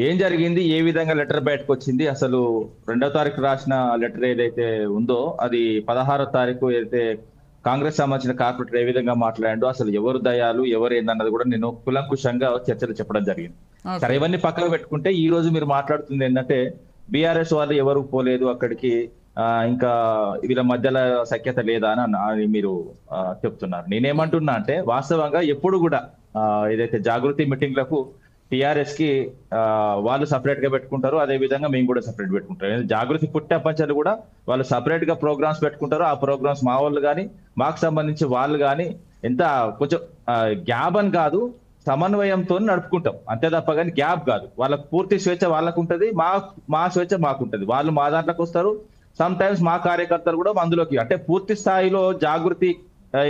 ఏం జరిగింది, ఏ విధంగా లెటర్ బయటకు వచ్చింది, అసలు 2వ తారీఖు రాసిన లెటర్ ఏదైతే ఉందో అది 16వ తారీఖు ఏదైతే కాంగ్రెస్ సంబంధించిన కార్పొరేటర్ ఏ విధంగా మాట్లాడాడో, అసలు ఎవరు దయాలు ఎవరు ఏందన్నది కూడా నేను కులంకుశంగా చర్చలు చెప్పడం జరిగింది. సరే, ఓకే. ఇవన్నీ పక్కన పెట్టుకుంటే ఈ రోజు మీరు మాట్లాడుతుంది ఏంటంటే బీఆర్ఎస్ వాళ్ళు ఎవరు పోలేదు అక్కడికి, ఇంకా వీళ్ళ మధ్యలో సఖ్యత లేదా అని మీరు చెప్తున్నారు. నేనేమంటున్నా అంటే వాస్తవంగా ఎప్పుడు కూడా ఏదైతే జాగృతి మీటింగ్లకు టిఆర్ఎస్ కి వాళ్ళు సపరేట్ గా పెట్టుకుంటారు, అదే విధంగా మేము కూడా సపరేట్ పెట్టుకుంటారు. జాగృతి పుట్టిన పంచాలు కూడా వాళ్ళు సపరేట్ గా ప్రోగ్రామ్స్ పెట్టుకుంటారు. ఆ ప్రోగ్రామ్స్ మా వాళ్ళు కానీ మాకు సంబంధించి వాళ్ళు కానీ ఎంత కొంచెం గ్యాప్ అని కాదు, సమన్వయంతో నడుపుకుంటాం అంతే తప్ప కానీ గ్యాప్ కాదు. వాళ్ళకు పూర్తి స్వేచ్ఛ వాళ్ళకు ఉంటది, మా స్వేచ్ఛ మాకుంటది. వాళ్ళు మా దాంట్లోకి వస్తారు, సమ్ టైమ్స్ మా కార్యకర్తలు కూడా అందులోకి, అంటే పూర్తి స్థాయిలో జాగృతి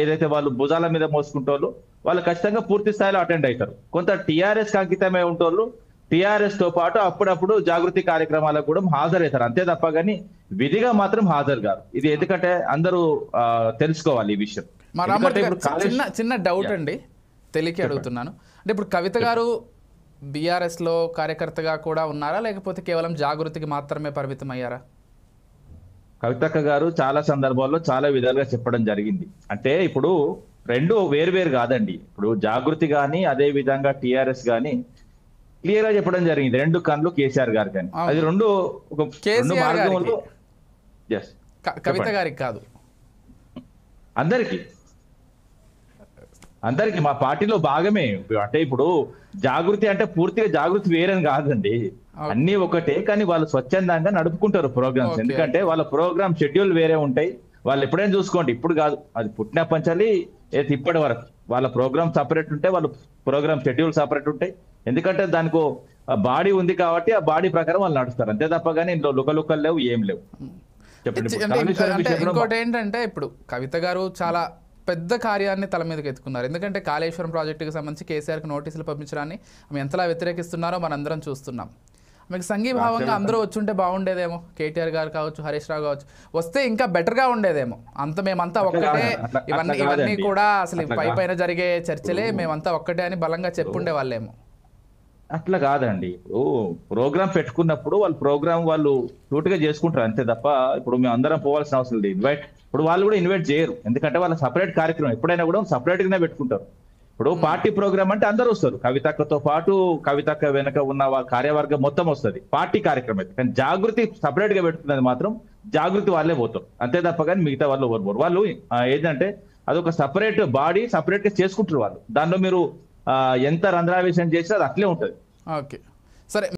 ఏదైతే వాళ్ళు భుజాల మీద మోసుకుంటోళ్ళు వాళ్ళు ఖచ్చితంగా పూర్తి స్థాయిలో అటెండ్ అవుతారు. కొంత టిఆర్ఎస్ కి అంకితమై ఉంటోళ్ళు టిఆర్ఎస్ తో పాటు అప్పుడప్పుడు జాగృతి కార్యక్రమాలకు కూడా హాజరవుతారు అంతే తప్ప కానీ విధిగా మాత్రం హాజరు కాదు. ఇది ఎందుకంటే అందరూ తెలుసుకోవాలి ఈ విషయం. చిన్న డౌట్ అండి, తెలియక అడుగుతున్నాను. అంటే ఇప్పుడు కవిత గారు బీఆర్ఎస్ లో కార్యకర్తగా కూడా ఉన్నారా, లేకపోతే కేవలం జాగృతికి మాత్రమే పరిమితం అయ్యారా? కవితక్క గారు చాలా సందర్భాల్లో చాలా విధాలుగా చెప్పడం జరిగింది. అంటే ఇప్పుడు రెండు వేరు కాదండి. ఇప్పుడు జాగృతి గాని అదే విధంగా టిఆర్ఎస్ గాని క్లియర్ గా చెప్పడం జరిగింది. రెండు కన్నులు కేసీఆర్ గారు కానీ, అది రెండు మార్గంలో కవిత గారికి కాదు, అందరికి మా పార్టీలో భాగమే. అంటే ఇప్పుడు జాగృతి అంటే పూర్తిగా జాగృతి వేరని కాదండి, అన్ని ఒకటే. కానీ వాళ్ళు స్వచ్ఛందంగా నడుపుకుంటారు ప్రోగ్రామ్స్, ఎందుకంటే వాళ్ళ ప్రోగ్రామ్ షెడ్యూల్ వేరే ఉంటాయి. వాళ్ళు ఎప్పుడైనా చూసుకోండి, ఇప్పుడు కాదు, అది పుట్టిన పంచాలి ఇప్పటి వరకు వాళ్ళ ప్రోగ్రామ్ సపరేట్ ఉంటాయి, వాళ్ళ ప్రోగ్రామ్ షెడ్యూల్ సపరేట్ ఉంటాయి. ఎందుకంటే దానికి బాడీ ఉంది కాబట్టి ఆ బాడీ ప్రకారం వాళ్ళు నడుస్తారు అంతే తప్ప కానీ ఇంట్లో లుకలుకలు లేవు, ఏం లేవు. ఇంకోటి ఏంటంటే ఇప్పుడు కవిత గారు చాలా పెద్ద కార్యాన్ని తల మీదకి ఎత్తుకున్నారు. ఎందుకంటే కాళేశ్వరం ప్రాజెక్టుకి సంబంధించి కేసీఆర్కి నోటీసులు పంపించడాన్ని ఆమె ఎంతలా వ్యతిరేకిస్తున్నారో మనందరం చూస్తున్నాం. మీకు సంఘీభావంగా అందరూ వచ్చుంటే బాగుండేదేమో, కేటీఆర్ గారు కావచ్చు, హరీష్ రావు కావచ్చు, వస్తే ఇంకా బెటర్గా ఉండేదేమో. మేమంతా ఒక్కటే, ఇవన్నీ కూడా అసలు పైన జరిగే చర్చలే, మేమంతా ఒక్కటే అని బలంగా చెప్పుండే వాళ్ళేమో. అట్లా కాదండి. ప్రోగ్రామ్ పెట్టుకున్నప్పుడు వాళ్ళు ప్రోగ్రామ్ వాళ్ళు సూటిగా చేసుకుంటారు అంతే తప్ప ఇప్పుడు మేము అందరం పోవాల్సిన అవసరం లేదు. ఇప్పుడు వాళ్ళు కూడా ఇన్వైట్ చేయరు, ఎందుకంటే వాళ్ళ సపరేట్ కార్యక్రమం ఎప్పుడైనా కూడా సపరేట్ గానే పెట్టుకుంటారు. ఇప్పుడు పార్టీ ప్రోగ్రామ్ అంటే అందరూ వస్తారు, కవితక్కతో పాటు కవితక్క వెనక ఉన్న కార్యవర్గం మొత్తం వస్తుంది పార్టీ కార్యక్రమం అయితే. కానీ జాగృతి సపరేట్ గా పెట్టుకున్నది మాత్రం జాగృతి వాళ్ళే పోతారు అంతే తప్ప కానీ మిగతా వాళ్ళు ఎవరు వాళ్ళు ఏంటంటే అదొక సపరేట్ బాడీ, సపరేట్ గా చేసుకుంటారు వాళ్ళు. దానిలో మీరు ఎంత రంధ్రావేశం చేసినా అది అట్లే ఉంటది. ఓకే, సరే.